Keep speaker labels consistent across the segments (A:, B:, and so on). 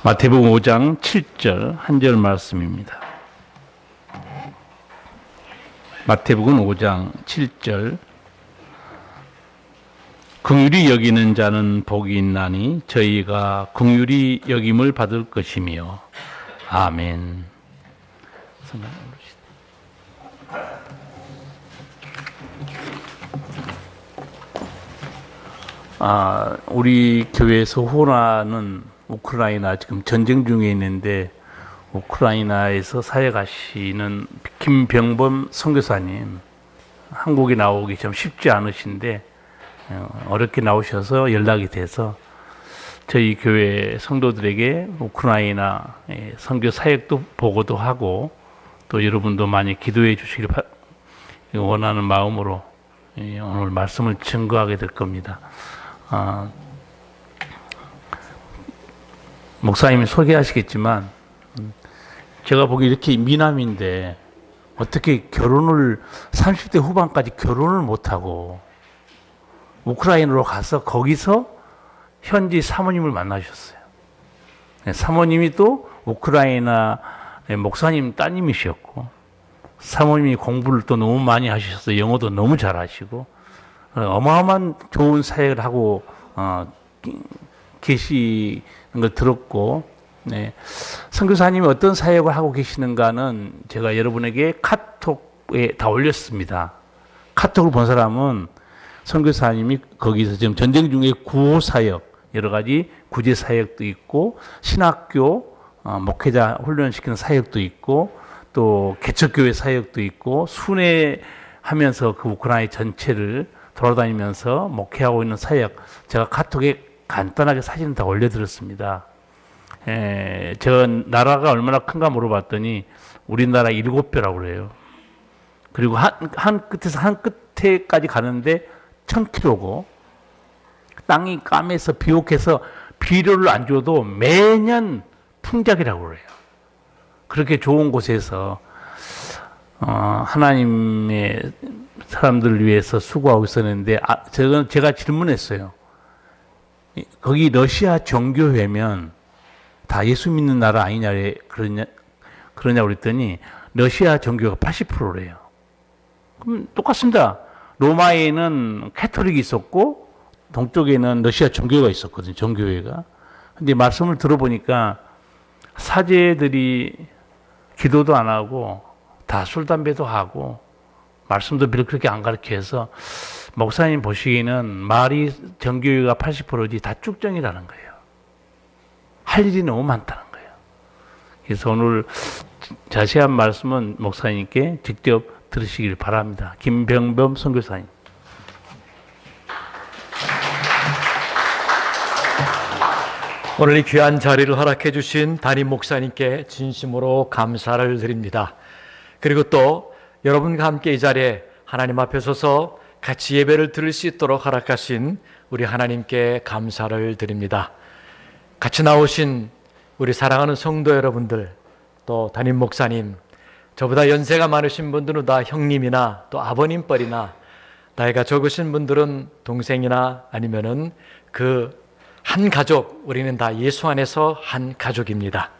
A: 마태복음 5장 7절 한 절 말씀입니다. 마태복음 5장 7절 긍휼히 여기는 자는 복이 있나니 저희가 긍휼히 여김을 받을 것이며 아멘. 우리 교회에서 후원하는 우크라이나 지금 전쟁 중에 있는데 우크라이나에서 사역하시는 김병범 선교사님, 한국에 나오기 좀 쉽지 않으신데 어렵게 나오셔서 연락이 돼서 저희 교회 성도들에게 우크라이나 선교 사역도 보고도 하고 또 여러분도 많이 기도해 주시길 원하는 마음으로 오늘 말씀을 증거하게 될 겁니다. 목사님이 소개하시겠지만 제가 보기 이렇게 미남인데 어떻게 결혼을 30대 후반까지 결혼을 못하고 우크라이나로 가서 거기서 현지 사모님을 만나셨어요. 사모님이 또 우크라이나 목사님 따님이셨고 사모님이 공부를 또 너무 많이 하셔서 영어도 너무 잘하시고 어마어마한 좋은 사역을 하고 계시는 걸 들었고, 선교사님이 어떤 사역을 하고 계시는가는 제가 여러분에게 카톡에 다 올렸습니다. 카톡을 본 사람은 선교사님이 거기서 지금 전쟁 중에 구호 사역, 여러 가지 구제 사역도 있고 신학교 목회자 훈련시키는 사역도 있고 또 개척교회 사역도 있고 순회하면서 그 우크라이나 전체를 돌아다니면서 목회하고 있는 사역, 제가 카톡에 간단하게 사진 다 올려드렸습니다. 제가 나라가 얼마나 큰가 물어봤더니 우리나라 7배라고 그래요. 그리고 한 끝에서 한 끝에까지 가는데 1000km고 땅이 까매서 비옥해서 비료를 안 줘도 매년 풍작이라고 그래요. 그렇게 좋은 곳에서 하나님의 사람들을 위해서 수고하고 있었는데 제가 질문했어요. 거기 러시아 정교회면 다 예수 믿는 나라 아니냐 그러냐고 그랬더니 러시아 정교가 80%래요. 그럼 똑같습니다. 로마에는 캐톨릭이 있었고 동쪽에는 러시아 정교가 있었거든요. 정교회가. 근데 말씀을 들어보니까 사제들이 기도도 안 하고 다 술 담배도 하고 말씀도 별로 그렇게 안 가르쳐서 목사님 보시기에는 말이 정교회가 80%지 다 쭉정이라는 거예요. 할 일이 너무 많다는 거예요. 그래서 오늘 자세한 말씀은 목사님께 직접 들으시길 바랍니다. 김병범 선교사님.
B: 오늘 이 귀한 자리를 허락해 주신 담임 목사님께 진심으로 감사를 드립니다. 그리고 또 여러분과 함께 이 자리에 하나님 앞에 서서 같이 예배를 드릴 수 있도록 허락하신 우리 하나님께 감사를 드립니다. 같이 나오신 우리 사랑하는 성도 여러분들, 또 담임 목사님, 저보다 연세가 많으신 분들은 다 형님이나 또 아버님 뻘이나 나이가 적으신 분들은 동생이나 아니면은 그 한 가족, 우리는 다 예수 안에서 한 가족입니다.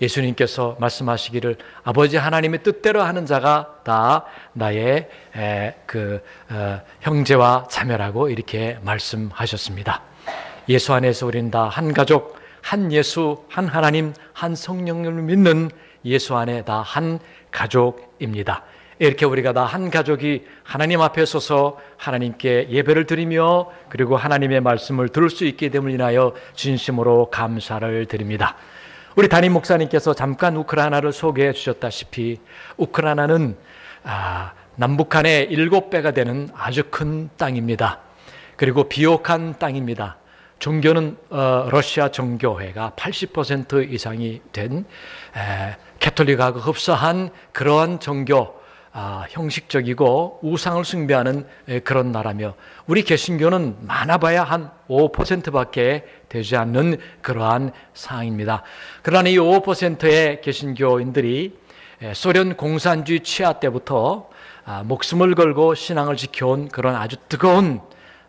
B: 예수님께서 말씀하시기를 아버지 하나님의 뜻대로 하는 자가 다 나의 형제와 자매라고 이렇게 말씀하셨습니다. 예수 안에서 우리는 다 한 가족, 한 예수, 한 하나님, 한 성령을 믿는 예수 안에 다 한 가족입니다. 이렇게 우리가 다 한 가족이 하나님 앞에 서서 하나님께 예배를 드리며 그리고 하나님의 말씀을 들을 수 있게 됨을 인하여 진심으로 감사를 드립니다. 우리 담임 목사님께서 잠깐 우크라이나를 소개해 주셨다시피 우크라이나는 남북한의 7배가 되는 아주 큰 땅입니다. 그리고 비옥한 땅입니다. 종교는 러시아 정교회가 80% 이상이 된 캐톨릭하고 흡사한 그러한 종교, 형식적이고 우상을 숭배하는 그런 나라며 우리 개신교는 많아봐야 한 5%밖에 되지 않는 그러한 상황입니다. 그러나 이 5%의 개신교인들이 소련 공산주의 치하 때부터 목숨을 걸고 신앙을 지켜온 그런 아주 뜨거운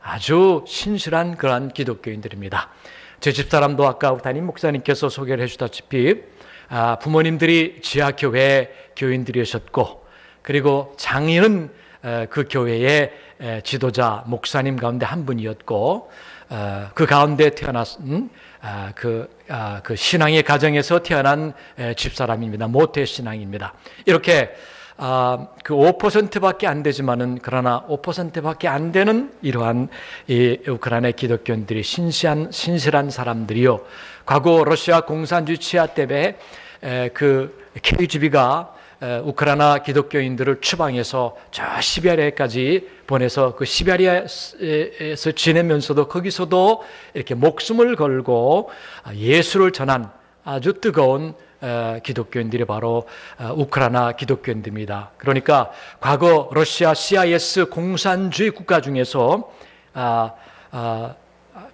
B: 아주 신실한 그러한 기독교인들입니다. 제 집사람도 아까 담임 목사님께서 소개를 해주다시피 부모님들이 지하교회 교인들이셨고, 그리고 장인은 그 교회의 지도자 목사님 가운데 한 분이었고, 그 가운데 태어난 그 신앙의 가정에서 태어난 집사람입니다. 모태 신앙입니다. 이렇게 그 5%밖에 안 되지만은, 그러나 5%밖에 안 되는 이러한 이 우크라이나 기독교인들이 신실한 사람들이요. 과거 러시아 공산주의 치하 때문에 그 KGB가 우크라이나 기독교인들을 추방해서 저 시베리아까지 보내서 그 시베리아에서 지내면서도 거기서도 이렇게 목숨을 걸고 예수를 전한 아주 뜨거운 기독교인들이 바로 우크라이나 기독교인들입니다. 그러니까 과거 러시아 CIS 공산주의 국가 중에서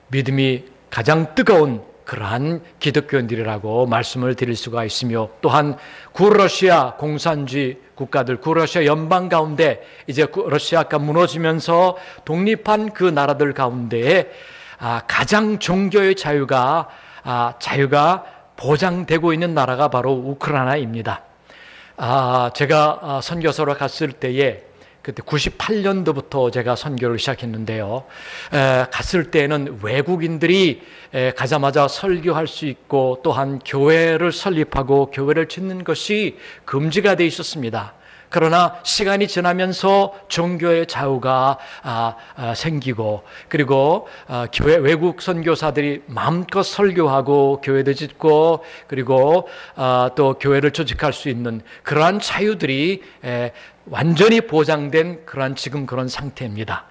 B: 믿음이 가장 뜨거운 그러한 기독교인들이라고 말씀을 드릴 수가 있으며, 또한 구러시아 공산주의 국가들, 구러시아 연방 가운데 이제 러시아가 무너지면서 독립한 그 나라들 가운데에 가장 종교의 자유가 보장되고 있는 나라가 바로 우크라이나입니다. 제가 선교사로 갔을 때에, 그때 98년도부터 제가 선교를 시작했는데요. 갔을 때는 외국인들이 가자마자 설교할 수 있고, 또한 교회를 설립하고 교회를 짓는 것이 금지가 되어 있었습니다. 그러나 시간이 지나면서 종교의 자유가 생기고, 그리고 교회 외국 선교사들이 마음껏 설교하고 교회도 짓고, 그리고 또 교회를 조직할 수 있는 그러한 자유들이 완전히 보장된 그러한 지금 그런 상태입니다.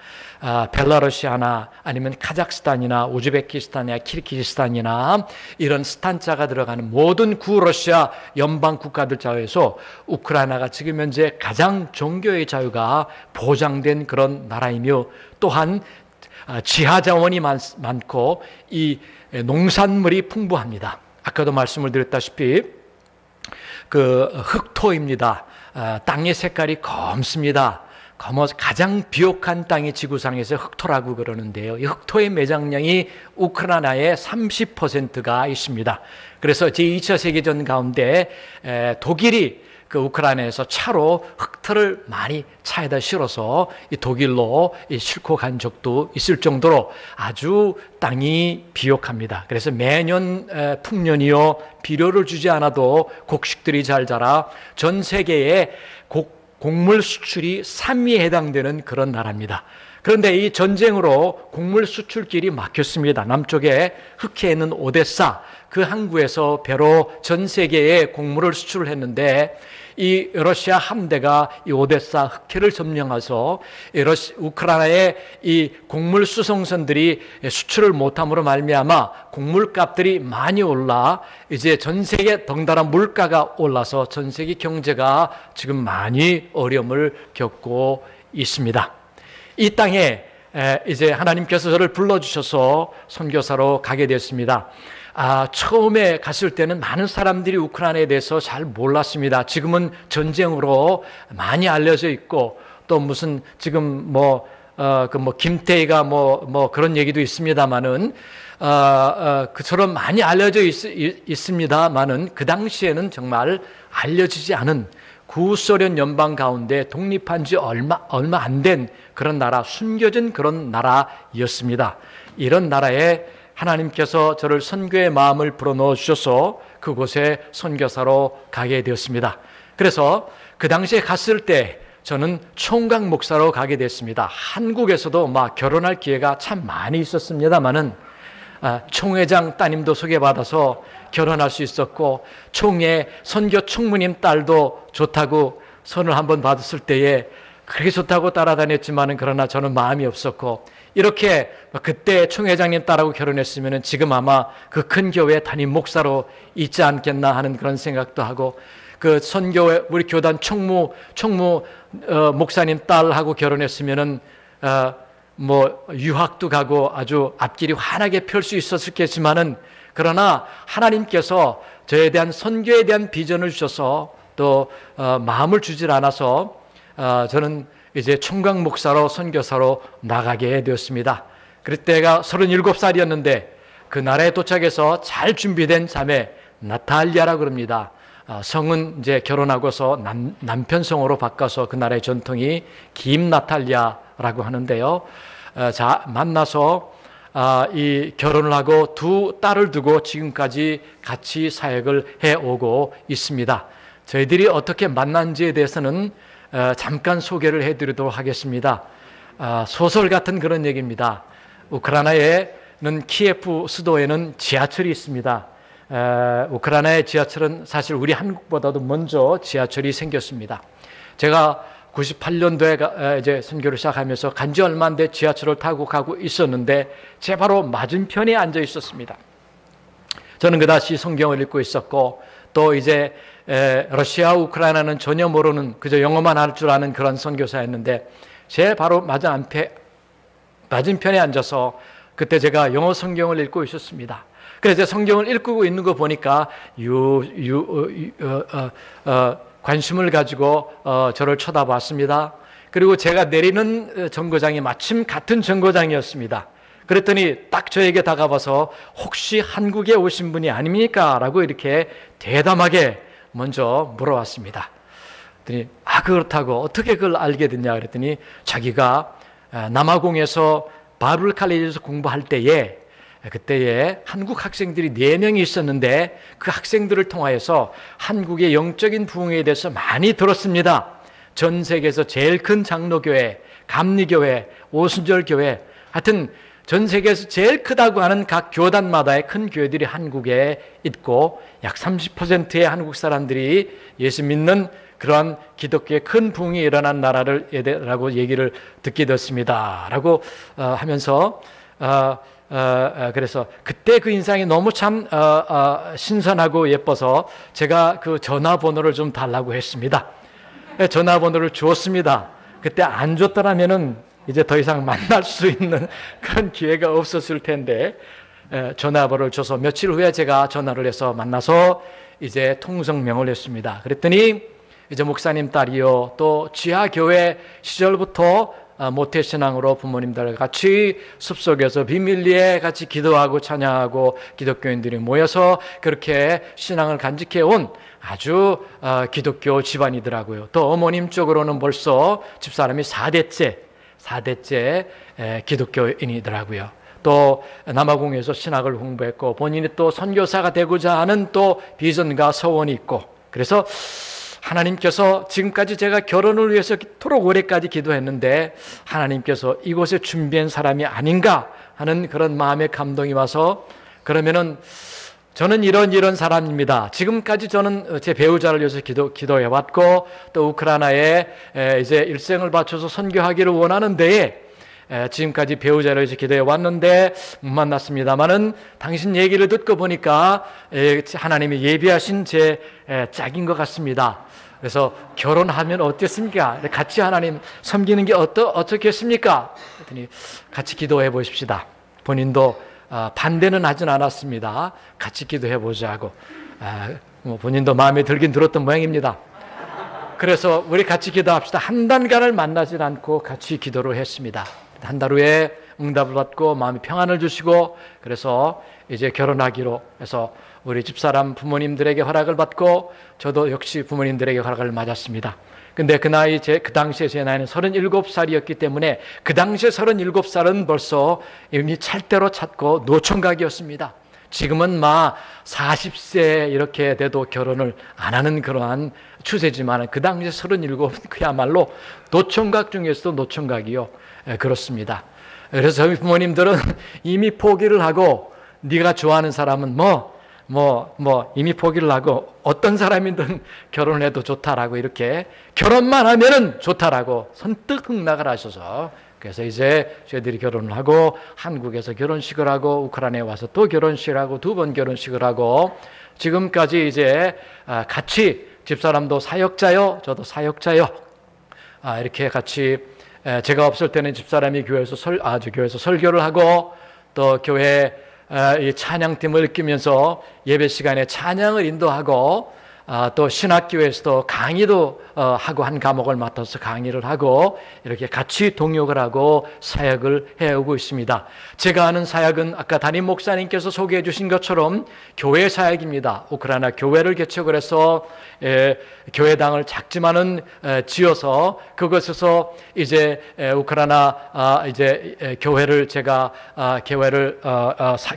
B: 벨라루시아나 아니면 카자흐스탄이나 우즈베키스탄이나 키르기즈스탄이나 이런 스탄자가 들어가는 모든 구러시아 연방 국가들 자유에서 우크라이나가 지금 현재 가장 종교의 자유가 보장된 그런 나라이며, 또한 지하 자원이 많고 이 농산물이 풍부합니다. 아까도 말씀을 드렸다시피 그 흑토입니다. 땅의 색깔이 검습니다. 가장 비옥한 땅이 지구상에서 흑토라고 그러는데요. 이 흑토의 매장량이 우크라이나의 30%가 있습니다. 그래서 제2차 세계전 가운데 독일이 그 우크라이나에서 차로 흑토를 많이 차에다 실어서 이 독일로 싣고 간 적도 있을 정도로 아주 땅이 비옥합니다. 그래서 매년 풍년이요, 비료를 주지 않아도 곡식들이 잘 자라 전 세계에 곡물 수출이 3위에 해당되는 그런 나라입니다. 그런데 이 전쟁으로 곡물 수출길이 막혔습니다. 남쪽에 흑해에 있는 오데사, 그 항구에서 배로 전 세계에 곡물을 수출을 했는데, 이 러시아 함대가 이 오데사 흑해를 점령해서 우크라이나의 이 곡물 수송선들이 수출을 못함으로 말미암아 곡물값들이 많이 올라 이제 전 세계 덩달아 물가가 올라서 전 세계 경제가 지금 많이 어려움을 겪고 있습니다. 이 땅에 이제 하나님께서 저를 불러주셔서 선교사로 가게 됐습니다. 처음에 갔을 때는 많은 사람들이 우크라이나에 대해서 잘 몰랐습니다. 지금은 전쟁으로 많이 알려져 있고, 또 무슨 지금 김태희가 그런 얘기도 있습니다만은, 그처럼 많이 알려져 있습니다만은, 그 당시에는 정말 알려지지 않은 구소련 연방 가운데 독립한 지 얼마 안 된 그런 나라, 숨겨진 그런 나라였습니다. 이런 나라에 하나님께서 저를 선교의 마음을 불어넣어 주셔서 그곳에 선교사로 가게 되었습니다. 그래서 그 당시에 갔을 때 저는 총각 목사로 가게 됐습니다. 한국에서도 결혼할 기회가 참 많이 있었습니다만은 총회장 따님도 소개받아서 결혼할 수 있었고, 선교 총무님 딸도 좋다고 선을 한번 받았을 때에 그렇게 좋다고 따라다녔지만은, 그러나 저는 마음이 없었고, 이렇게 그때 총회장님 딸하고 결혼했으면 지금 아마 그 큰 교회 담임 목사로 있지 않겠나 하는 그런 생각도 하고, 그 선교회 우리 교단 총무 목사님 딸하고 결혼했으면은 유학도 가고 아주 앞길이 환하게 펼 수 있었겠지만은, 그러나 하나님께서 저에 대한 선교에 대한 비전을 주셔서 또 마음을 주질 않아서 저는 이제 총각 목사로 선교사로 나가게 되었습니다. 그때가 37살이었는데 그 나라에 도착해서 잘 준비된 자매 나탈리아라고 그럽니다. 성은 이제 결혼하고서 남편 성으로 바꿔서 그 나라의 전통이 김나탈리아라고 하는데요. 자, 만나서 이 결혼을 하고 두 딸을 두고 지금까지 같이 사역을 해오고 있습니다. 저희들이 어떻게 만난지에 대해서는 잠깐 소개를 해드리도록 하겠습니다. 소설 같은 그런 얘기입니다. 우크라이나에는 키예프 수도에는 지하철이 있습니다. 우크라이나의 지하철은 사실 우리 한국보다도 먼저 지하철이 생겼습니다. 제가 98년도에 이제 선교를 시작하면서 간지 얼마 안 돼 지하철을 타고 가고 있었는데 제 바로 맞은편에 앉아 있었습니다. 저는 그다시 성경을 읽고 있었고 또 이제 러시아, 우크라이나는 전혀 모르는 그저 영어만 할 줄 아는 그런 선교사였는데 제 바로 맞은편에 앉아서 그때 제가 영어 성경을 읽고 있었습니다. 그래서 성경을 읽고 있는 거 보니까 관심을 가지고 저를 쳐다봤습니다. 그리고 제가 내리는 정거장이 마침 같은 정거장이었습니다. 그랬더니 딱 저에게 다가와서 혹시 한국에 오신 분이 아닙니까? 라고 이렇게 대담하게 먼저 물어왔습니다. 그랬더니 그렇다고 어떻게 그걸 알게 됐냐 그랬더니 자기가 남아공에서 바이블 칼리지에서 공부할 때에 그때에 한국 학생들이 4명이 있었는데 그 학생들을 통하여서 한국의 영적인 부흥에 대해서 많이 들었습니다. 전 세계에서 제일 큰 장로교회, 감리교회, 오순절교회 하여튼 전 세계에서 제일 크다고 하는 각 교단마다의 큰 교회들이 한국에 있고 약 30%의 한국 사람들이 예수 믿는 그러한 기독교의 큰 부흥이 일어난 나라라고 얘기를 듣게 됐습니다. 라고 하면서 그래서 그때 그 인상이 너무 참 신선하고 예뻐서 제가 그 전화번호를 좀 달라고 했습니다. 전화번호를 주었습니다. 그때 안 줬더라면은 이제 더 이상 만날 수 있는 그런 기회가 없었을 텐데 전화번호를 줘서 며칠 후에 제가 전화를 해서 만나서 이제 통성명을 했습니다. 그랬더니 이제 목사님 딸이요 또 지하교회 시절부터 모태신앙으로 부모님들 같이 숲속에서 비밀리에 같이 기도하고 찬양하고 기독교인들이 모여서 그렇게 신앙을 간직해 온 아주 기독교 집안이더라고요. 또 어머님 쪽으로는 벌써 집사람이 4대째 기독교인이더라고요. 또 남아공에서 신학을 공부했고 본인이 또 선교사가 되고자 하는 또 비전과 소원이 있고 그래서 하나님께서 지금까지 제가 결혼을 위해서 그토록 오래까지 기도했는데 하나님께서 이곳에 준비한 사람이 아닌가 하는 그런 마음의 감동이 와서 그러면은 저는 이런 사람입니다. 지금까지 저는 제 배우자를 위해서 기도해 왔고 또 우크라이나에 이제 일생을 바쳐서 선교하기를 원하는데 지금까지 배우자를 위해서 기도해 왔는데 못 만났습니다만은 당신 얘기를 듣고 보니까 하나님이 예비하신 제 짝인 것 같습니다. 그래서 결혼하면 어땠습니까? 같이 하나님 섬기는 게 어떻겠습니까? 그랬더니 같이 기도해 보십시다. 본인도 반대는 하진 않았습니다. 같이 기도해 보자고. 본인도 마음에 들긴 들었던 모양입니다. 그래서 우리 같이 기도합시다. 한 달간을 만나질 않고 같이 기도를 했습니다. 한 달 후에 응답을 받고 마음의 평안을 주시고 그래서 이제 결혼하기로 해서 우리 집사람 부모님들에게 허락을 받고 저도 역시 부모님들에게 허락을 맞았습니다. 근데 그 당시에 제 나이는 37살이었기 때문에 그 당시에 37살은 벌써 이미 찰대로 찼고 노총각이었습니다. 지금은 40세 이렇게 돼도 결혼을 안 하는 그러한 추세지만 그 당시에 37은 그야말로 노총각 중에서도 노총각이요. 그렇습니다. 그래서 저희 부모님들은 이미 포기를 하고 네가 좋아하는 사람은 이미 포기를 하고 어떤 사람이든 결혼을 해도 좋다라고 이렇게 결혼만 하면은 좋다라고 선뜻 흥낙을 하셔서 그래서 이제 저희들이 결혼을 하고 한국에서 결혼식을 하고 우크라이나에 와서 또 결혼식을 하고 2번 결혼식을 하고 지금까지 이제 같이 집사람도 사역자요, 저도 사역자요. 이렇게 같이 제가 없을 때는 집사람이 교회에서 설교를 하고 또 교회 이 찬양팀을 이끌면서 예배 시간에 찬양을 인도하고 또 신학교에서도 강의도 하고 한 과목을 맡아서 강의를 하고 이렇게 같이 동역을 하고 사역을 해오고 있습니다. 제가 하는 사역은 아까 담임 목사님께서 소개해 주신 것처럼 교회 사역입니다. 우크라이나 교회를 개척을 해서 교회당을 작지만은 지어서 그것에서 이제 우크라이나 이제 교회를 제가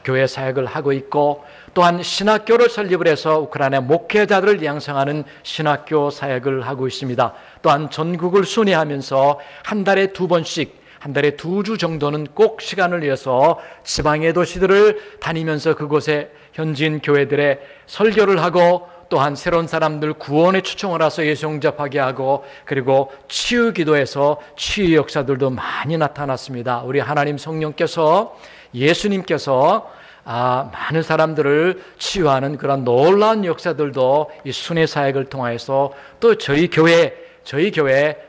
B: 교회 사역을 하고 있고, 또한 신학교를 설립을 해서 우크라이나 목회자들을 양성하는 신학교 사역을 하고 있습니다. 또한 전국을 순회하면서 한 달에 2번씩, 한 달에 2주 정도는 꼭 시간을 내서 지방의 도시들을 다니면서 그곳에 현지인 교회들의 설교를 하고, 또한 새로운 사람들 구원에 초청을 해서 예수 영접하게 하고, 그리고 치유 기도에서 치유 역사들도 많이 나타났습니다. 우리 하나님 성령께서, 예수님께서 많은 사람들을 치유하는 그런 놀라운 역사들도 이 순회 사역을 통해서, 또 저희 교회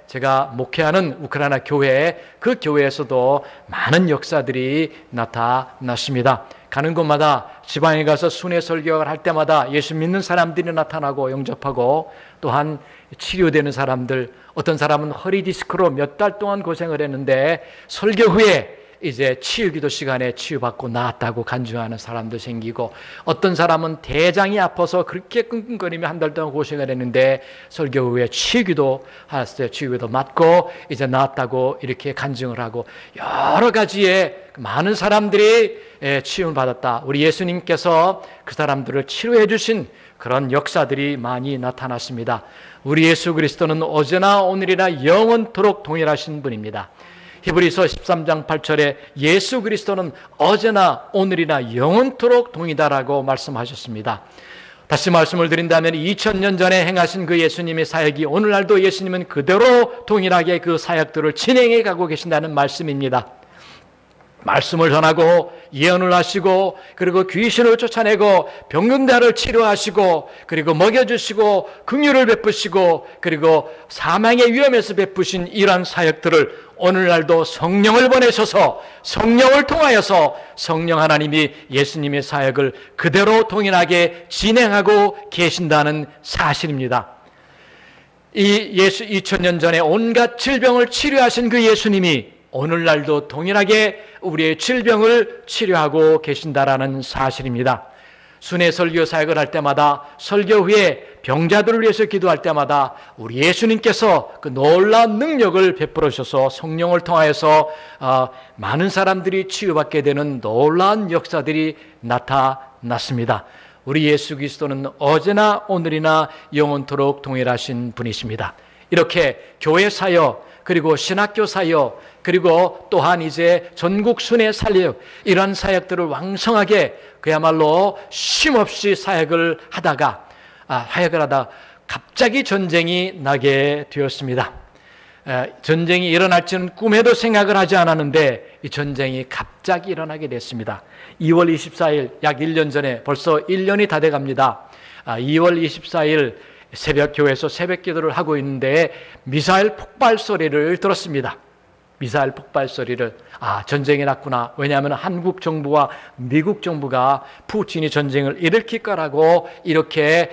B: 제가 목회하는 우크라이나 교회, 그 교회에서도 많은 역사들이 나타났습니다. 가는 곳마다 지방에 가서 순회 설교를 할 때마다 예수 믿는 사람들이 나타나고 영접하고, 또한 치료되는 사람들, 어떤 사람은 허리 디스크로 몇 달 동안 고생을 했는데 설교 후에 이제 치유기도 시간에 치유받고 나았다고 간증하는 사람도 생기고, 어떤 사람은 대장이 아파서 그렇게 끙끙거리며 한 달 동안 고생을 했는데 설교 후에 치유기도 하셨어요. 치유기도 맞고 이제 나았다고 이렇게 간증을 하고, 여러 가지의 많은 사람들이 치유를 받았다. 우리 예수님께서 그 사람들을 치료해 주신 그런 역사들이 많이 나타났습니다. 우리 예수 그리스도는 어제나 오늘이나 영원토록 동일하신 분입니다. 히브리서 13장 8절에 예수 그리스도는 어제나 오늘이나 영원토록 동이다라고 말씀하셨습니다. 다시 말씀을 드린다면 2000년 전에 행하신 그 예수님의 사역이 오늘날도 예수님은 그대로 동일하게 그 사역들을 진행해 가고 계신다는 말씀입니다. 말씀을 전하고 예언을 하시고, 그리고 귀신을 쫓아내고 병균대를 치료하시고, 그리고 먹여주시고 긍휼을 베푸시고, 그리고 사망의 위험에서 베푸신 이러한 사역들을 오늘날도 성령을 보내셔서 성령을 통하여서 성령 하나님이 예수님의 사역을 그대로 동일하게 진행하고 계신다는 사실입니다. 이 예수 2000년 전에 온갖 질병을 치료하신 그 예수님이 오늘날도 동일하게 우리의 질병을 치료하고 계신다라는 사실입니다. 순회 설교 사역을 할 때마다, 설교 후에 병자들을 위해서 기도할 때마다 우리 예수님께서 그 놀라운 능력을 베풀어 주셔서 성령을 통하여서 많은 사람들이 치유받게 되는 놀라운 역사들이 나타났습니다. 우리 예수 그리스도는 어제나 오늘이나 영원토록 동일하신 분이십니다. 이렇게 교회 사역, 그리고 신학교 사역, 그리고 또한 이제 전국 순회 사역, 이러한 사역들을 왕성하게 그야말로 쉼없이 사역을 하다가 갑자기 전쟁이 나게 되었습니다. 전쟁이 일어날지는 꿈에도 생각을 하지 않았는데 이 전쟁이 갑자기 일어나게 됐습니다. 2월 24일, 약 1년 전에, 벌써 1년이 다 돼갑니다. 2월 24일 새벽 교회에서 새벽 기도를 하고 있는데 미사일 폭발 소리를 들었습니다. 미사일 폭발 소리를, 전쟁이 났구나. 왜냐하면 한국 정부와 미국 정부가 푸틴이 전쟁을 일으킬 거라고 이렇게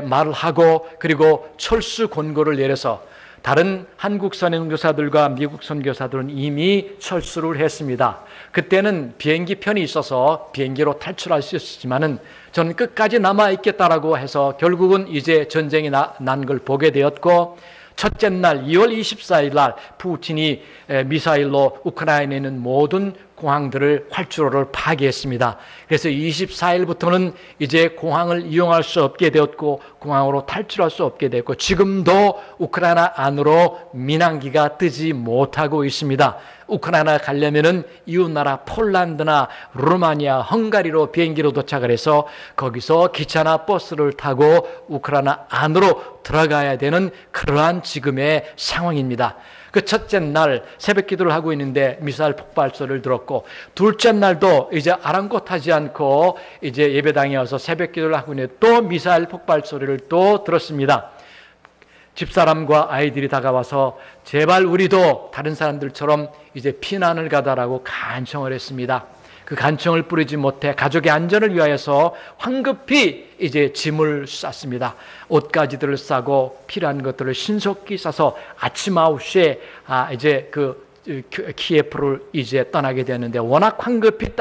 B: 말을 하고, 그리고 철수 권고를 내려서 다른 한국 선교사들과 미국 선교사들은 이미 철수를 했습니다. 그때는 비행기 편이 있어서 비행기로 탈출할 수 있었지만은 저는 끝까지 남아있겠다라고 해서 결국은 이제 전쟁이 난 걸 보게 되었고, 첫째 날 2월 24일 날 푸틴이 미사일로 우크라이나에 있는 모든 공항들을 활주로를 파괴했습니다. 그래서 24일부터는 이제 공항을 이용할 수 없게 되었고 공항으로 탈출할 수 없게 되었고, 지금도 우크라이나 안으로 민항기가 뜨지 못하고 있습니다. 우크라이나 가려면은 이웃나라 폴란드나 루마니아, 헝가리로 비행기로 도착을 해서 거기서 기차나 버스를 타고 우크라이나 안으로 들어가야 되는 그러한 지금의 상황입니다. 그 첫째 날 새벽 기도를 하고 있는데 미사일 폭발 소리를 들었고, 둘째 날도 이제 아랑곳하지 않고 이제 예배당에 와서 새벽 기도를 하고 있는데 또 미사일 폭발 소리를 또 들었습니다. 집사람과 아이들이 다가와서 제발 우리도 다른 사람들처럼 이제 피난을 가다라고 간청을 했습니다. 그 간청을 뿌리지 못해 가족의 안전을 위하여서 황급히 이제 짐을 쌌습니다. 옷가지들을 싸고 필요한 것들을 신속히 싸서 아침 9시에 이제 키예프를 이제 떠나게 되었는데, 워낙 황급히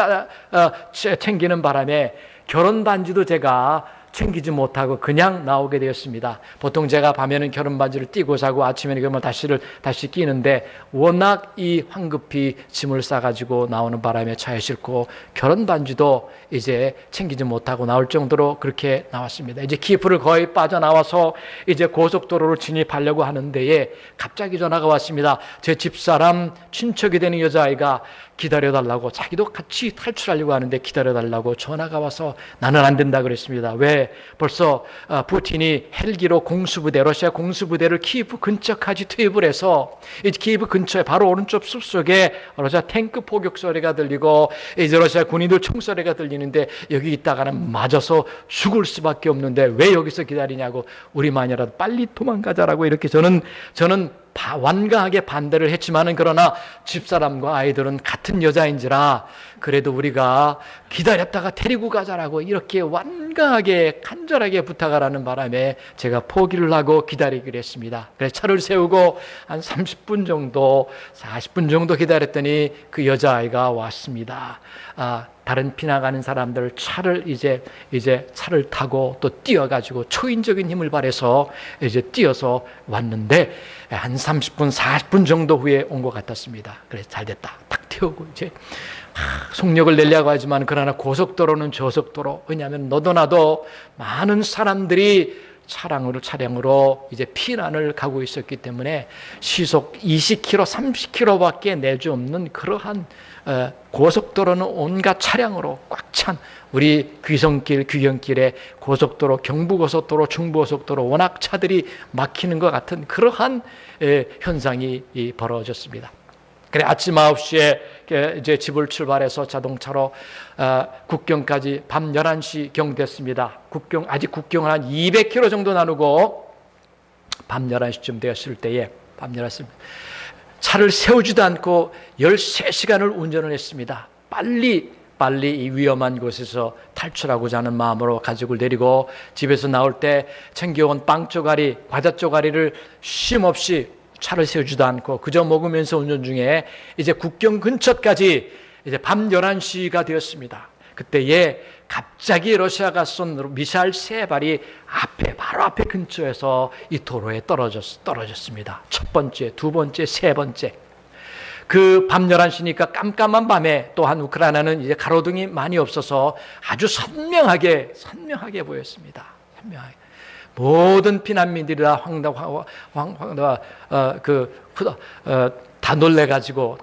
B: 챙기는 바람에 결혼 반지도 제가 챙기지 못하고 그냥 나오게 되었습니다. 보통 제가 밤에는 결혼 반지를 띄고 자고 아침에는 그러면 다시 끼는데, 워낙 이 황급히 짐을 싸가지고 나오는 바람에 차에 싣고 결혼 반지도 이제 챙기지 못하고 나올 정도로 그렇게 나왔습니다. 이제 키예프를 거의 빠져나와서 이제 고속도로를 진입하려고 하는 데에 갑자기 전화가 왔습니다. 제 집사람 친척이 되는 여자아이가 기다려달라고, 자기도 같이 탈출하려고 하는데 기다려달라고 전화가 와서 나는 안 된다 그랬습니다. 왜? 벌써 푸틴이 헬기로 러시아 공수부대를 키예프 근처까지 투입을 해서 이제 키예프 근처에 바로 오른쪽 숲속에 러시아 탱크 포격 소리가 들리고 이제 러시아 군인들 총소리가 들리는데, 여기 있다가는 맞아서 죽을 수밖에 없는데 왜 여기서 기다리냐고, 우리만이라도 빨리 도망가자라고 이렇게 저는 완강하게 반대를 했지만은, 그러나 집사람과 아이들은 같은 여자인지라 그래도 우리가 기다렸다가 데리고 가자라고 이렇게 완강하게 간절하게 부탁하라는 바람에 제가 포기를 하고 기다리기로 했습니다. 그래서 차를 세우고 한 30분 정도 40분 정도 기다렸더니 그 여자아이가 왔습니다. 다른 피나가는 사람들 차를 이제 차를 타고 또 뛰어가지고 초인적인 힘을 발해서 이제 뛰어서 왔는데, 한 30분 40분 정도 후에 온 것 같았습니다. 그래서 잘 됐다 딱 태우고 이제 속력을 내려고 하지만, 그러나 고속도로는 저속도로, 왜냐하면 너도 나도 많은 사람들이 차량으로 이제 피난을 가고 있었기 때문에 시속 20km, 30km밖에 내주 없는 그러한 고속도로는 온갖 차량으로 꽉 찬 우리 귀경길에 고속도로, 경부고속도로, 중부고속도로 워낙 차들이 막히는 것 같은 그러한 현상이 벌어졌습니다. 그래 아침 9시에 이제 집을 출발해서 자동차로 국경까지 밤 11시경 됐습니다. 아직 국경을 한 200km 정도 나누고 밤 11시쯤 되었을 때에 차를 세우지도 않고 13시간을 운전을 했습니다. 빨리 이 위험한 곳에서 탈출하고자 하는 마음으로 가족을 데리고 집에서 나올 때 챙겨온 빵 쪼가리, 과자 쪼가리를 쉼없이 차를 세우지도 않고 그저 먹으면서 운전 중에 이제 국경 근처까지 이제 밤 11시가 되었습니다. 그때에 갑자기 러시아가 쏜 미사일 3발이 바로 앞에 근처에서 이 도로에 떨어졌습니다. 첫 번째, 두 번째, 세 번째. 그 밤 11시니까 깜깜한 밤에, 또한 우크라이나는 이제 가로등이 많이 없어서 아주 선명하게 보였습니다. 선명하게. 모든 피난민들이 다 다 놀래가지고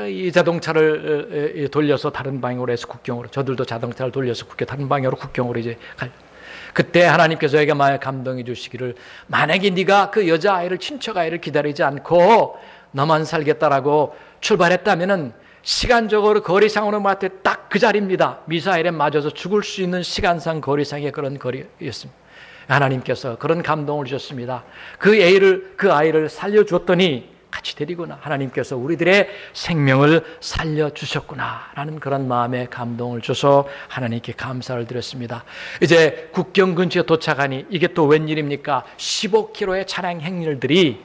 B: 이 자동차를 돌려서 다른 방향으로 해서 국경으로, 저들도 자동차를 돌려서 다른 방향으로 국경으로 이제 그때 하나님께서 저에게 감동해 주시기를, 만약에 네가 그 여자아이를, 친척아이를 기다리지 않고 너만 살겠다라고 출발했다면은 시간적으로 거리상으로 봤을 때 딱 그 자리입니다. 미사일에 맞아서 죽을 수 있는 시간상 거리상의 그런 거리였습니다. 하나님께서 그런 감동을 주셨습니다. 그 아이를 살려주었더니 같이 데리구나, 하나님께서 우리들의 생명을 살려주셨구나 라는 그런 마음에 감동을 줘서 하나님께 감사를 드렸습니다. 이제 국경 근처에 도착하니 이게 또 웬일입니까? 15km의 차량 행렬들이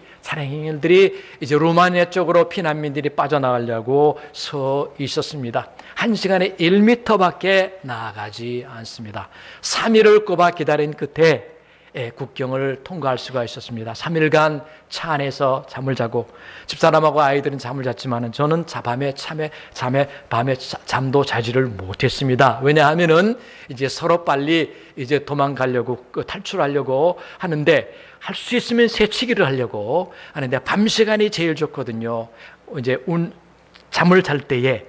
B: 이제 루마니아 쪽으로 피난민들이 빠져나가려고 서 있었습니다. 1시간에 1m밖에 나아가지 않습니다. 3일을 꼬박 기다린 끝에 국경을 통과할 수가 있었습니다. 3일간 차 안에서 잠을 자고, 집사람하고 아이들은 잠을 잤지만 저는 밤에 잠도 자지를 못했습니다. 왜냐하면은 이제 서로 빨리 이제 도망가려고, 탈출하려고 하는데, 할 수 있으면 새치기를 하려고 하는데 밤 시간이 제일 좋거든요. 이제 잠을 잘 때에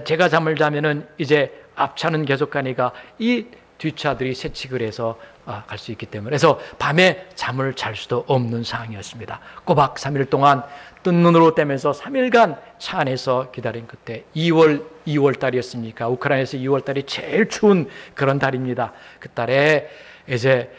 B: 제가 잠을 자면은 이제 앞차는 계속 가니까 이 뒷차들이 새치기를 해서 갈 수 있기 때문에, 그래서 밤에 잠을 잘 수도 없는 상황이었습니다. 꼬박 3일 동안 뜬 눈으로 떼면서 3일간 차 안에서 기다린 끝에 2월 달이었습니까? 우크라이나에서 2월 달이 제일 추운 그런 달입니다. 그 달에 이제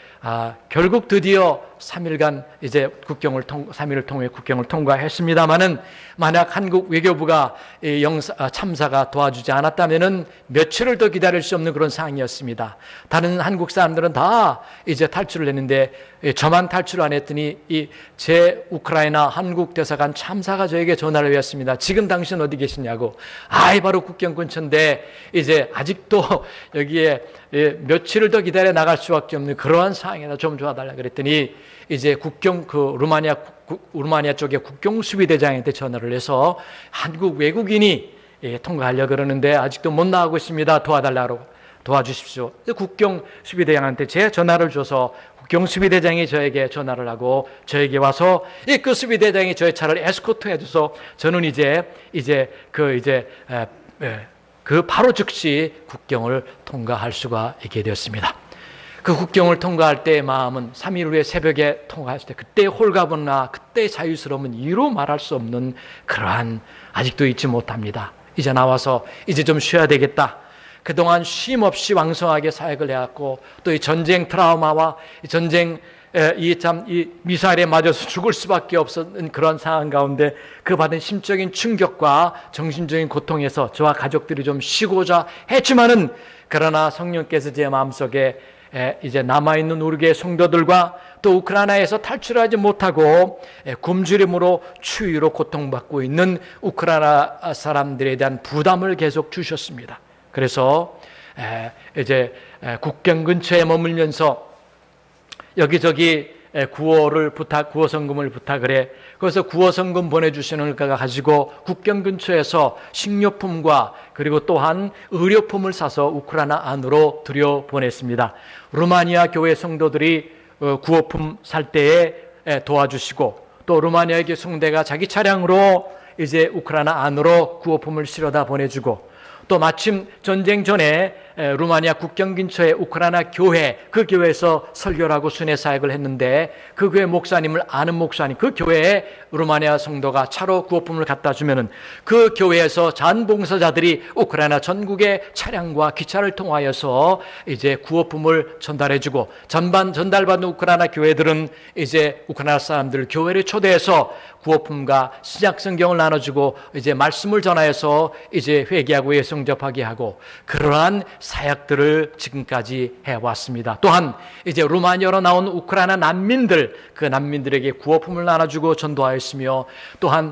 B: 결국 드디어 3일간 이제 3일을 통해 국경을 통과했습니다만은 만약 한국 외교부가 이 참사가 도와주지 않았다면은 며칠을 더 기다릴 수 없는 그런 상황이었습니다. 다른 한국 사람들은 다 이제 탈출을 했는데 저만 탈출 안 했더니 이 제 우크라이나 한국 대사관 참사가 저에게 전화를 했습니다. 지금 당신 어디 계시냐고. 바로 국경 근처인데 이제 아직도 여기에 며칠을 더 기다려 나갈 수밖에 없는 그러한 상황이다. 좀 도와달라 그랬더니 이제 루마니아 쪽에 국경 수비대장한테 전화를 해서 한국 외국인이 통과하려고 그러는데 아직도 못 나가고 있습니다. 도와주십시오. 국경 수비대장한테 제 전화를 줘서 국경 수비대장이 저에게 전화를 하고 저에게 와서 그 수비대장이 저의 차를 에스코트 해줘서 저는 바로 즉시 국경을 통과할 수가 있게 되었습니다. 그 국경을 통과할 때의 마음은 3일 후에 새벽에 통과했을 때 그때의 홀가분나 그때의 자유스러움은 이루 말할 수 없는 그러한 아직도 잊지 못합니다. 이제 나와서 이제 좀 쉬어야 되겠다. 그동안 쉼 없이 왕성하게 사역을 해왔고 또 이 전쟁 트라우마와 이 미사일에 맞아서 죽을 수밖에 없었는 그런 상황 가운데 그 받은 심적인 충격과 정신적인 고통에서 저와 가족들이 좀 쉬고자 했지만은 그러나 성령께서 제 마음속에 이제 남아있는 우리의 성도들과 또 우크라이나에서 탈출하지 못하고 굶주림으로 추위로 고통받고 있는 우크라이나 사람들에 대한 부담을 계속 주셨습니다. 그래서 이제 국경 근처에 머물면서 여기저기 구호 성금을 부탁을 해. 그래서 구호 성금 보내주시는 걸 가지고 국경 근처에서 식료품과 그리고 또한 의료품을 사서 우크라이나 안으로 들여보냈습니다. 루마니아 교회 성도들이 구호품 살 때에 도와주시고 또 루마니아 교회 성대가 자기 차량으로 이제 우크라이나 안으로 구호품을 실어다 보내주고 또 마침 전쟁 전에 루마니아 국경 근처에 우크라이나 교회, 그 교회에서 설교를 하고 순회 사역을 했는데 그 교회 목사님을 아는 목사님, 그 교회에 루마니아 성도가 차로 구호품을 갖다 주면은 그 교회에서 자원봉사자들이 우크라이나 전국의 차량과 기차를 통하여서 이제 구호품을 전달해주고 전달받은 우크라이나 교회들은 이제 우크라이나 사람들 교회를 초대해서 구호품과 신약 성경을 나눠주고 이제 말씀을 전하여서 이제 회개하고 예성접하게 하고 그러한 사역들을 지금까지 해왔습니다. 또한 이제 루마니아로 나온 우크라이나 난민들, 그 난민들에게 구호품을 나눠주고 전도하였으며 또한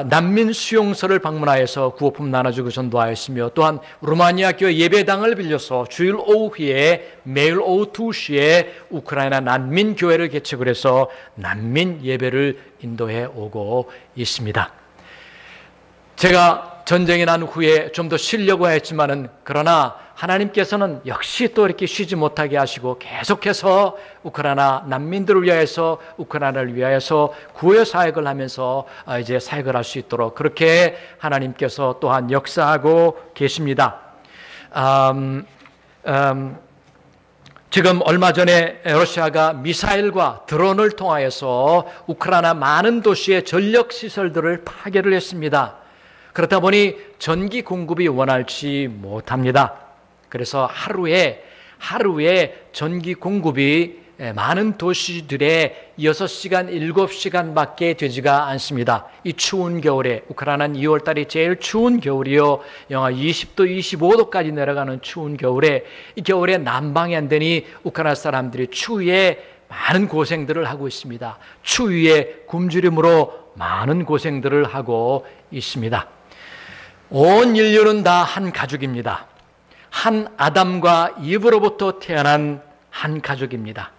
B: 난민 수용소를 방문하여서 구호품 나눠주고 전도하였으며 또한 루마니아 교회 예배당을 빌려서 주일 오후에 매일 오후 2시에 우크라이나 난민 교회를 개척을 해서 난민 예배를 인도해 오고 있습니다. 제가 전쟁이 난 후에 좀 더 쉬려고 했지만은 그러나 하나님께서는 역시 또 이렇게 쉬지 못하게 하시고 계속해서 우크라이나 난민들을 위하여서 우크라이나를 위하여서 구호 사역을 하면서 이제 사역을 할 수 있도록 그렇게 하나님께서 또한 역사하고 계십니다. 지금 얼마 전에 러시아가 미사일과 드론을 통하여서 우크라이나 많은 도시의 전력 시설들을 파괴를 했습니다. 그렇다 보니 전기 공급이 원활치 못합니다. 그래서 하루에 전기 공급이 많은 도시들에 6시간, 7시간밖에 되지가 않습니다. 이 추운 겨울에, 우크라이나는 2월 달이 제일 추운 겨울이요. 영하 20도, 25도까지 내려가는 추운 겨울에, 이 겨울에 난방이 안 되니 우크라이나 사람들이 추위에 많은 고생들을 하고 있습니다. 추위에 굶주림으로 많은 고생들을 하고 있습니다. 온 인류는 다 한 가족입니다. 한 아담과 이브로부터 태어난 한 가족입니다.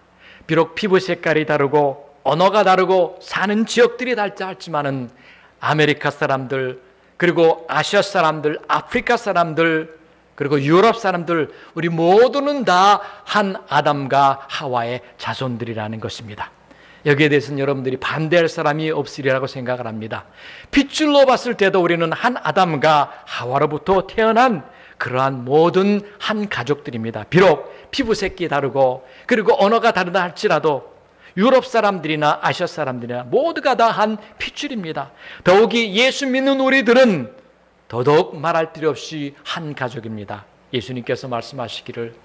B: 비록 피부 색깔이 다르고 언어가 다르고 사는 지역들이 다르지만은 아메리카 사람들, 그리고 아시아 사람들, 아프리카 사람들, 그리고 유럽 사람들, 우리 모두는 다 한 아담과 하와의 자손들이라는 것입니다. 여기에 대해서는 여러분들이 반대할 사람이 없으리라고 생각을 합니다. 핏줄로 봤을 때도 우리는 한 아담과 하와로부터 태어난 그러한 모든 한 가족들입니다. 비록 피부색이 다르고 그리고 언어가 다르다 할지라도 유럽 사람들이나 아시아 사람들이나 모두가 다 한 핏줄입니다. 더욱이 예수 믿는 우리들은 더더욱 말할 필요 없이 한 가족입니다. 예수님께서 말씀하시기를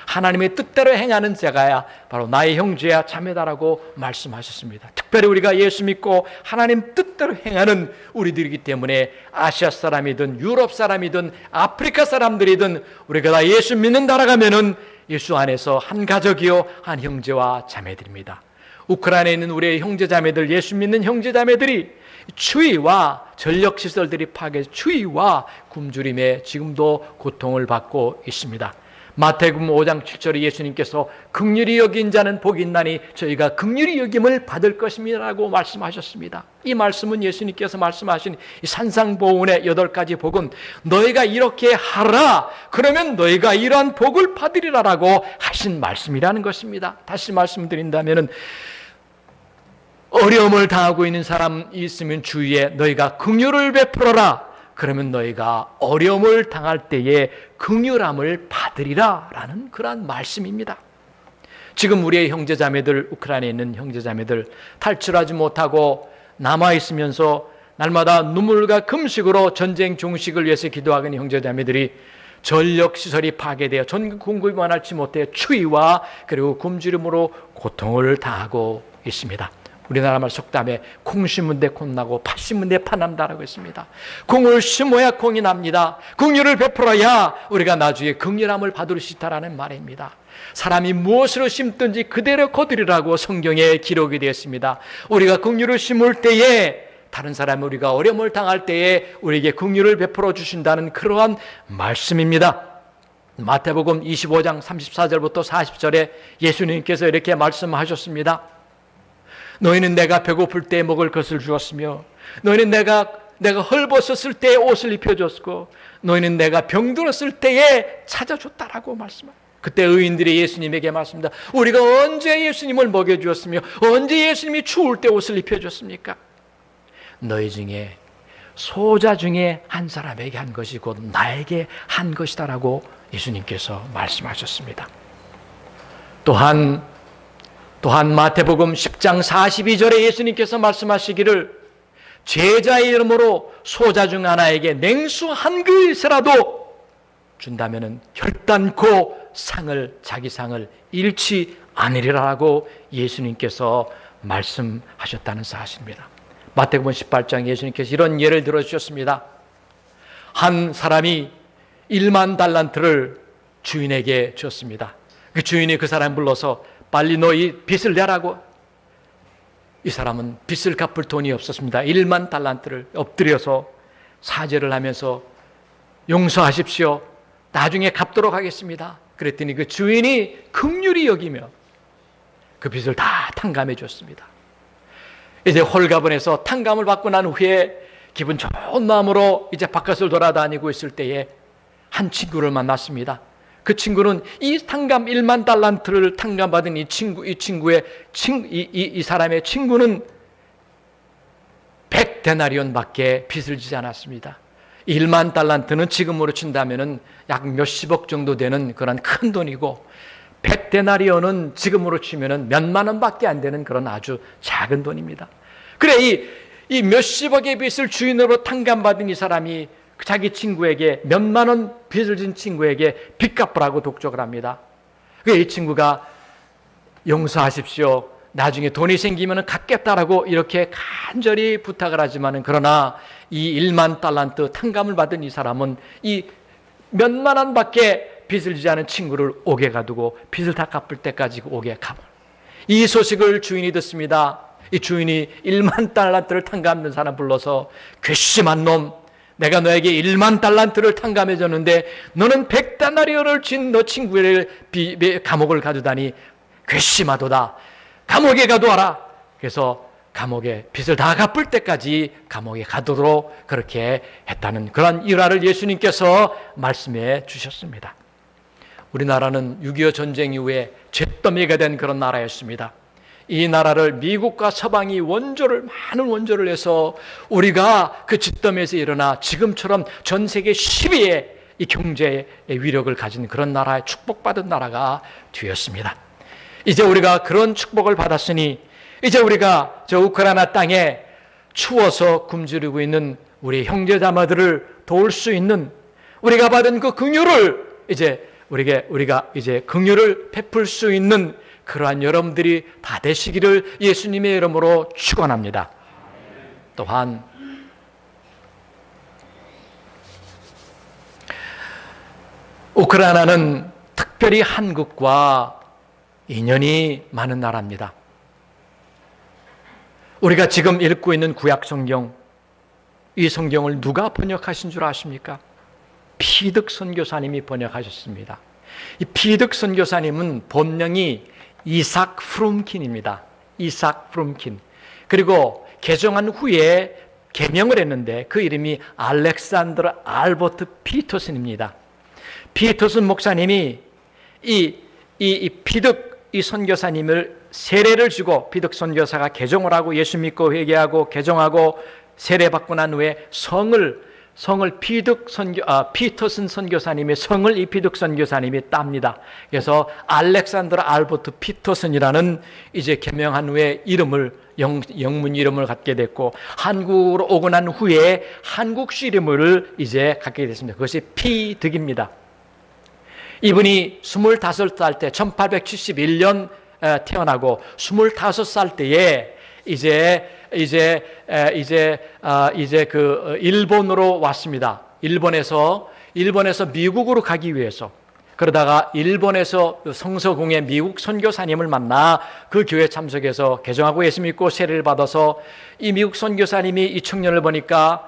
B: 하나님의 뜻대로 행하는 자가야 바로 나의 형제야 자매다라고 말씀하셨습니다. 특별히 우리가 예수 믿고 하나님 뜻대로 행하는 우리들이기 때문에 아시아 사람이든 유럽 사람이든 아프리카 사람들이든 우리가 다 예수 믿는다라 가면은 예수 안에서 한 가족이요 한 형제와 자매들입니다. 우크라이나에 있는 우리의 형제 자매들, 예수 믿는 형제 자매들이 추위와 전력시설들이 파괴, 추위와 굶주림에 지금도 고통을 받고 있습니다. 마태복음 5장 7절에 예수님께서 긍휼히 여긴 자는 복이 있나니 저희가 긍휼히 여김을 받을 것입니다라고 말씀하셨습니다. 이 말씀은 예수님께서 말씀하신 이 산상보훈의 8가지 복은 너희가 이렇게 하라 그러면 너희가 이러한 복을 받으리라라고 하신 말씀이라는 것입니다. 다시 말씀드린다면 어려움을 당하고 있는 사람이 있으면 주위에 너희가 긍휼을 베풀어라. 그러면 너희가 어려움을 당할 때에 긍휼함을 받으리라 라는 그러한 말씀입니다. 지금 우리의 형제자매들, 우크라이나에 있는 형제자매들 탈출하지 못하고 남아있으면서 날마다 눈물과 금식으로 전쟁 종식을 위해서 기도하는 형제자매들이 전력시설이 파괴되어 전기 공급이 원활치 못해 추위와 그리고 굶주림으로 고통을 당하고 있습니다. 우리나라 말 속담에 콩 심은 데 콩 나고 팥 심은 데 팥 남다라고 했습니다. 콩을 심어야 콩이 납니다. 긍휼을 베풀어야 우리가 나중에 긍휼함을 받을 수 있다라는 말입니다. 사람이 무엇으로 심든지 그대로 거두리라고 성경에 기록이 되어 있습니다. 우리가 긍휼을 심을 때에 다른 사람이 우리가 어려움을 당할 때에 우리에게 긍휼을 베풀어 주신다는 그러한 말씀입니다. 마태복음 25장 34절부터 40절에 예수님께서 이렇게 말씀하셨습니다. 너희는 내가 배고플 때 먹을 것을 주었으며 너희는 내가 헐벗었을 때에 옷을 입혀줬고 너희는 내가 병들었을 때에 찾아줬다라고 말씀합니다. 그때 의인들이 예수님에게 말씀합니다. 우리가 언제 예수님을 먹여주었으며 언제 예수님이 추울 때 옷을 입혀줬습니까? 너희 중에 소자 중에 한 사람에게 한 것이 곧 나에게 한 것이다라고 예수님께서 말씀하셨습니다. 또한 마태복음 10장 42절에 예수님께서 말씀하시기를 제자의 이름으로 소자 중 하나에게 냉수 한 그릇이라도 준다면 결단코 자기 상을 잃지 않으리라고 예수님께서 말씀하셨다는 사실입니다. 마태복음 18장 예수님께서 이런 예를 들어주셨습니다. 한 사람이 1만 달란트를 주인에게 줬습니다. 그 주인이 그 사람 불러서 빨리 너희 빚을 내라고. 이 사람은 빚을 갚을 돈이 없었습니다. 1만 달란트를 엎드려서 사죄를 하면서 용서하십시오. 나중에 갚도록 하겠습니다. 그랬더니 그 주인이 긍휼히 여기며 그 빚을 다 탕감해 줬습니다. 이제 홀가분해서 탕감을 받고 난 후에 기분 좋은 마음으로 이제 바깥을 돌아다니고 있을 때에 한 친구를 만났습니다. 그 친구는 이 탕감 1만 달란트를 탕감받은 이 사람의 친구는 100데나리온밖에 빚을 지지 않았습니다. 1만 달란트는 지금으로 친다면은 약 몇십억 정도 되는 그런 큰 돈이고 100데나리온은 지금으로 치면은 몇만 원밖에 안 되는 그런 아주 작은 돈입니다. 그래 이 몇십억의 빚을 주인으로 탕감받은 이 사람이 자기 친구에게 몇만 원 빚을 진 친구에게 빚 갚으라고 독촉을 합니다. 이 친구가 용서하십시오. 나중에 돈이 생기면 갚겠다라고 이렇게 간절히 부탁을 하지만 그러나 이 1만 달란트 탕감을 받은 이 사람은 이 몇만 원밖에 빚을 지지 않은 친구를 옥에 가두고 빚을 다 갚을 때까지 옥에 가버. 이 소식을 주인이 듣습니다. 이 주인이 1만 달란트를 탕감된 사람 불러서 괘씸한 놈, 내가 너에게 1만 달란트를 탕감해 줬는데 너는 100데나리온을 진 너 친구를 감옥을 가두다니 괘씸하도다. 감옥에 가두어라. 그래서 감옥에 빚을 다 갚을 때까지 감옥에 가두도록 그렇게 했다는 그런 일화를 예수님께서 말씀해 주셨습니다. 우리나라는 6.25 전쟁 이후에 잿더미가 된 그런 나라였습니다. 이 나라를 미국과 서방이 많은 원조를 해서 우리가 그 잿더미에서 일어나 지금처럼 전 세계 10위의 이 경제의 위력을 가진 그런 나라의 축복받은 나라가 되었습니다. 이제 우리가 그런 축복을 받았으니 이제 우리가 저 우크라이나 땅에 추워서 굶주리고 있는 우리 형제자매들을 도울 수 있는 우리가 받은 그 긍휼을 우리가 이제 긍휼을 베풀 수 있는 그러한 여러분들이 다 되시기를 예수님의 이름으로 축원합니다. 또한 우크라이나는 특별히 한국과 인연이 많은 나라입니다. 우리가 지금 읽고 있는 구약 성경, 이 성경을 누가 번역하신 줄 아십니까? 피득 선교사님이 번역하셨습니다. 이 피득 선교사님은 본명이 이삭 프룸킨입니다. 이삭 프룸킨. 그리고 개종한 후에 개명을 했는데 그 이름이 알렉산드르 알버트 피터슨입니다. 피터슨 목사님이 이 피득 이 선교사님을 세례를 주고, 피득 선교사가 개종을 하고 예수 믿고 회개하고 개종하고 세례받고 난 후에 성을 피터슨 선교사님의 성을 이 피득 선교사님이 땁니다. 그래서 알렉산드르 알버트 피터슨이라는 이제 개명한 후에 영문 이름을 갖게 됐고, 한국으로 오고 난 후에 한국식 이름을 이제 갖게 됐습니다. 그것이 피득입니다. 이분이 25살 때 1871년 태어나고 25살 때에 이제 그 일본으로 왔습니다. 일본에서 미국으로 가기 위해서, 그러다가 일본에서 성서공회 미국 선교사님을 만나 그 교회 참석해서 개종하고 예수 믿고 세례를 받아서, 이 미국 선교사님이 이 청년을 보니까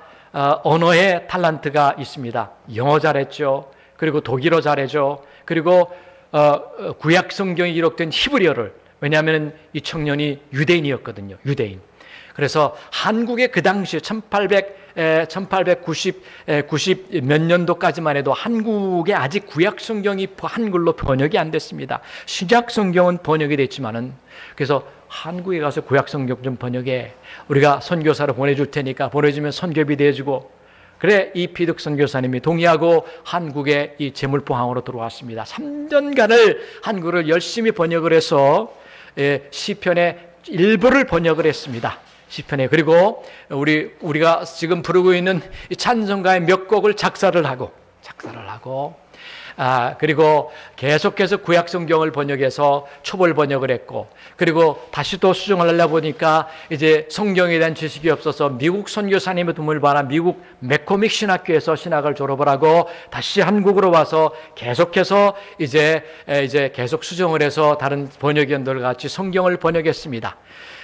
B: 언어의 탤런트가 있습니다. 영어 잘했죠. 그리고 독일어 잘했죠. 그리고 구약 성경에 기록된 히브리어를, 왜냐하면 이 청년이 유대인이었거든요. 유대인. 그래서 한국의 그 당시에 1890 몇 년도까지만 해도 한국에 아직 구약 성경이 한글로 번역이 안 됐습니다. 신약 성경은 번역이 됐지만은, 그래서 한국에 가서 구약 성경 좀 번역해. 우리가 선교사로 보내줄 테니까 보내주면 선교비 대주고. 그래, 이 피득 선교사님이 동의하고 한국에 이 제물포항으로 들어왔습니다. 3년간을 한글을 열심히 번역을 해서 시편의 일부를 번역을 했습니다. 시편에. 그리고 우리가 지금 부르고 있는 이 찬송가의 몇 곡을 작사를 하고 그리고 계속해서 구약 성경을 번역해서 초벌 번역을 했고, 그리고 다시 또 수정을 하려 보니까 이제 성경에 대한 지식이 없어서 미국 선교사님의 도움을 받아 미국 맥코믹 신학교에서 신학을 졸업을 하고 다시 한국으로 와서 계속해서 이제 계속 수정을 해서 다른 번역위원들과 같이 성경을 번역했습니다.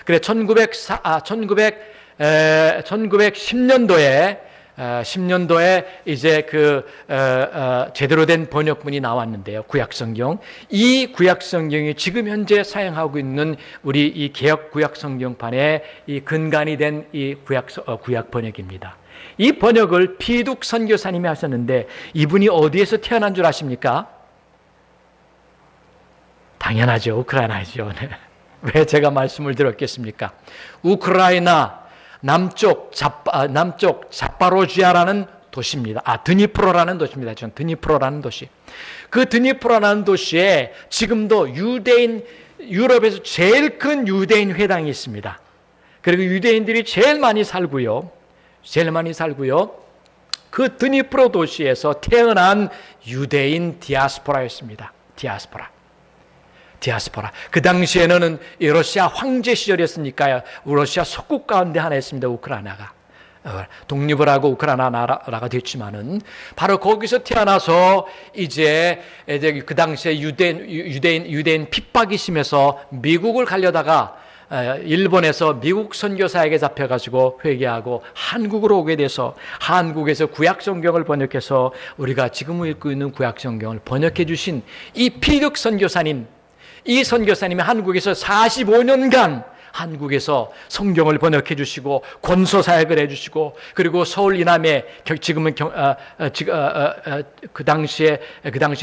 B: 그래 1910년도에 이제 제대로 된 번역본이 나왔는데요. 구약성경. 이 구약성경이 지금 현재 사용하고 있는 우리 이 개역 구약성경판의 이 근간이 된 이 구약 번역입니다. 이 번역을 피둑 선교사님이 하셨는데, 이분이 어디에서 태어난 줄 아십니까? 당연하죠. 우크라이나죠. 네. 왜 제가 말씀을 드렸겠습니까? 우크라이나 남쪽 자파로지아라는 도시입니다. 드니프로라는 도시입니다. 전 드니프로라는 도시. 그 드니프로라는 도시에 지금도 유럽에서 제일 큰 유대인 회당이 있습니다. 그리고 유대인들이 제일 많이 살고요. 그 드니프로 도시에서 태어난 유대인 디아스포라였습니다. 디아스포라. 그 당시에는 러시아 황제 시절이었으니까요. 러시아 속국 가운데 하나였습니다. 우크라이나가. 독립을 하고 우크라이나 나라가 됐지만은, 바로 거기서 태어나서 이제 그 당시에 유대인 핍박이 심해서 미국을 가려다가 일본에서 미국 선교사에게 잡혀가지고 회개하고 한국으로 오게 돼서 한국에서 구약성경을 번역해서 우리가 지금 읽고 있는 구약성경을 번역해 주신 이 피득 선교사님, 이 선교사님이 한국에서 45년간 한국에서 성경을 번역해 주시고 권서 사역을 해 주시고, 그리고 서울 이남에 지금은 그 당시에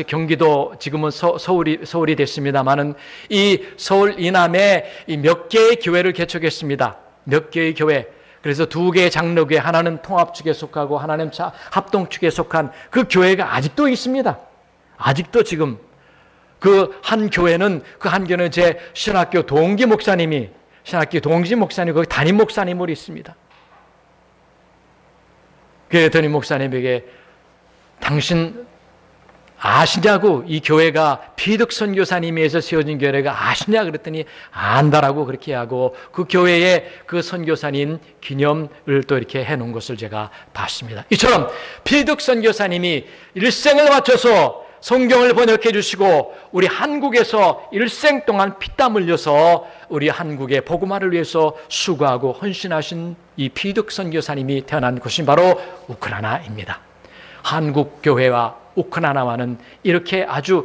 B: 경기도, 지금은 서울이 됐습니다만은, 이 서울 이남에 몇 개의 교회를 개척했습니다. 몇 개의 교회. 그래서 2개의 장로교회, 하나는 통합 측에 속하고 하나는 합동 측에 속한 그 교회가 아직도 있습니다. 아직도 지금 그 한 교회는 제 신학교 동기 목사님이 거기 담임 목사님으로 있습니다. 그 담임 목사님에게 당신 아시냐고, 이 교회가 피득 선교사님에 의해서 세워진 교회가 아시냐 그랬더니 안다라고 그렇게 하고, 그 교회의 그 선교사님 기념을 또 이렇게 해놓은 것을 제가 봤습니다. 이처럼 피득 선교사님이 일생을 바쳐서 성경을 번역해 주시고 우리 한국에서 일생 동안 피땀 흘려서 우리 한국의 복음화를 위해서 수고하고 헌신하신 이 피득 선교사님이 태어난 곳이 바로 우크라이나입니다. 한국 교회와 우크라이나와는 이렇게 아주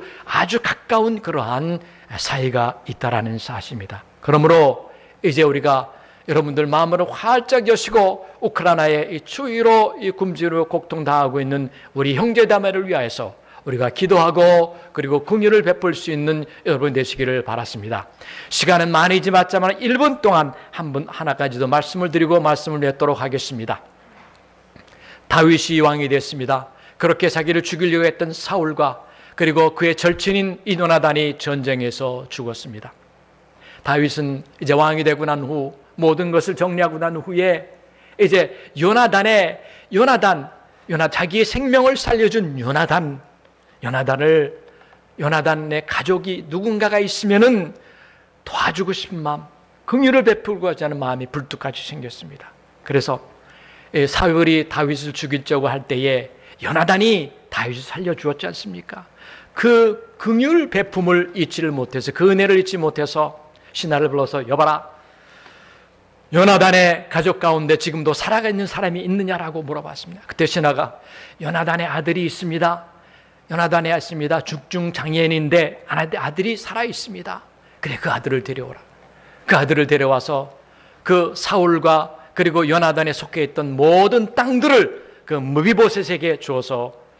B: 가까운 그러한 사이가 있다라는 사실입니다. 그러므로 이제 우리가 여러분들 마음을 활짝 여시고 우크라이나의 이 추위로 이 굶주려 고통당하고 있는 우리 형제자매를 위하여서 우리가 기도하고 그리고 긍휼을 베풀 수 있는 여러분 되시기를 바랐습니다. 시간은 많이 지났지만 1분 동안 한 분 하나까지도 말씀을 드리고 말씀을 맺도록 하겠습니다. 다윗이 왕이 됐습니다. 그렇게 자기를 죽이려고 했던 사울과 그리고 그의 절친인 요나단이 전쟁에서 죽었습니다. 다윗은 이제 왕이 되고 난 후 모든 것을 정리하고 난 후에 이제 자기의 생명을 살려준 요나단의 가족이 누군가가 있으면은 도와주고 싶은 마음, 긍휼을 베풀고 하지 않은 마음이 불뚝같이 생겼습니다. 그래서 사울이 다윗을 죽이려고 할 때에 요나단이 다윗을 살려주었지 않습니까? 그 긍휼 베품을 잊지를 못해서, 그 은혜를 잊지 못해서 신하를 불러서 여봐라, 요나단의 가족 가운데 지금도 살아가 있는 사람이 있느냐라고 물어봤습니다. 그때 신하가 요나단의 아들이 있습니다. 요나단의 있습니다. 죽중 장애인인데 아들이 살아 있습니다. 그래, 그 아들을 데려오라. 그 아들을 데려와서 그 사울과 그리고 요나단에 속해 있던 모든 땅들을 그 무비보셋에게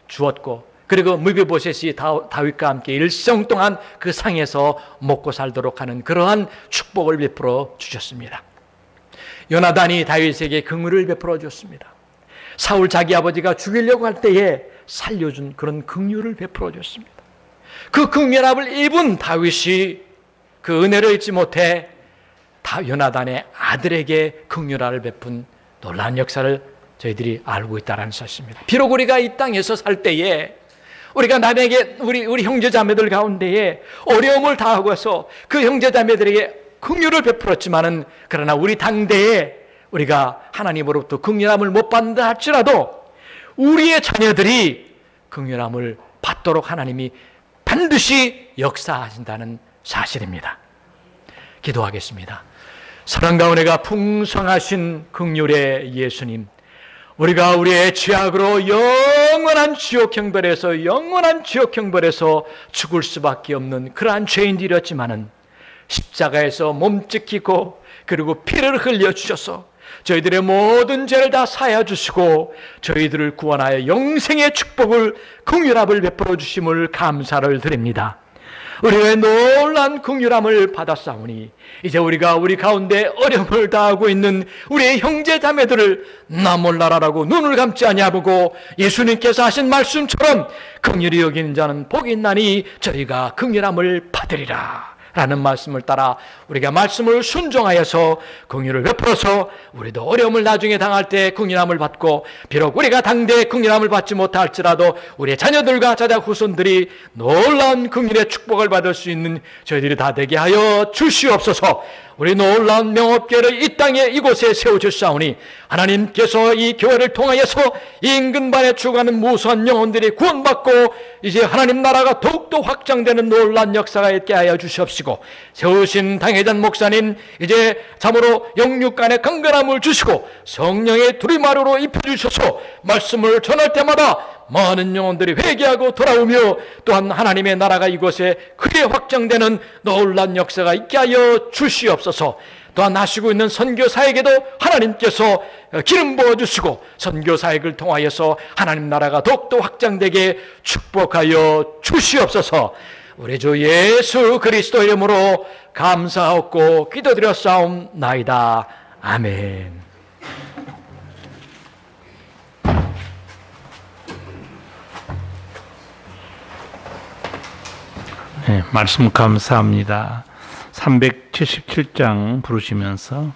B: 주었고, 그리고 무비보셋이 다윗과 함께 일생 동안 그 상에서 먹고 살도록 하는 그러한 축복을 베풀어 주셨습니다. 요나단이 다윗에게 긍휼을 베풀어 줬습니다. 사울 자기 아버지가 죽이려고 할 때에 살려준 그런 긍휼을 베풀어 줬습니다. 그 긍휼함을 입은 다윗이 그 은혜를 잊지 못해 요나단의 아들에게 긍휼함을 베푼 놀라운 역사를 저희들이 알고 있다는 사실입니다. 비록 우리가 이 땅에서 살 때에 우리가 남에게 우리 형제자매들 가운데에 어려움을 당하고서 그 형제자매들에게 긍휼을 베풀었지만은, 그러나 우리 당대에 우리가 하나님으로부터 긍휼함을 못 받는다 할지라도 우리의 자녀들이 긍휼함을 받도록 하나님이 반드시 역사하신다는 사실입니다. 기도하겠습니다. 사랑과 은혜가 풍성하신 긍휼의 예수님, 우리가 우리의 죄악으로 영원한 지옥 형벌에서 죽을 수밖에 없는 그러한 죄인들이었지만은 십자가에서 몸짓히고 그리고 피를 흘려주셔서 저희들의 모든 죄를 다 사하여 주시고 저희들을 구원하여 영생의 축복을, 긍휼함을 베풀어 주심을 감사를 드립니다. 우리의 놀란 긍휼함을 받았사오니 이제 우리가 우리 가운데 어려움을 당하고 있는 우리의 형제 자매들을 나 몰라라라고 눈을 감지 아니하고 예수님께서 하신 말씀처럼 긍휼히 여기는 자는 복이 있나니 저희가 긍휼함을 받으리라 라는 말씀을 따라 우리가 말씀을 순종하여서 긍휼을 베풀어서 우리도 어려움을 나중에 당할 때 긍휼함을 받고, 비록 우리가 당대에 긍휼함을 받지 못할지라도 우리의 자녀들과 자녀 후손들이 놀라운 긍휼의 축복을 받을 수 있는 저희들이 다 되게 하여 주시옵소서. 우리 놀라운 명업계를 이 땅에 이곳에 세워주사오니 하나님께서 이 교회를 통하여서 인근반에 죽어가는 무수한 영혼들이 구원받고 이제 하나님 나라가 더욱더 확장되는 놀라운 역사가 있게 하여 주시옵시고, 세우신 당회장 목사님 이제 참으로 영육간의 건강함을 주시고 성령의 두리마루로 입혀주셔서 말씀을 전할 때마다 많은 영혼들이 회개하고 돌아오며 또한 하나님의 나라가 이곳에 크게 확장되는 놀라운 역사가 있게 하여 주시옵소서. 또한 하시고 있는 선교사에게도 하나님께서 기름 부어주시고 선교사역을 통하여서 하나님 나라가 더욱더 확장되게 축복하여 주시옵소서. 우리 주 예수 그리스도 이름으로 감사하고 기도드렸사옵나이다. 아멘.
A: 네, 말씀 감사합니다. 377장 부르시면서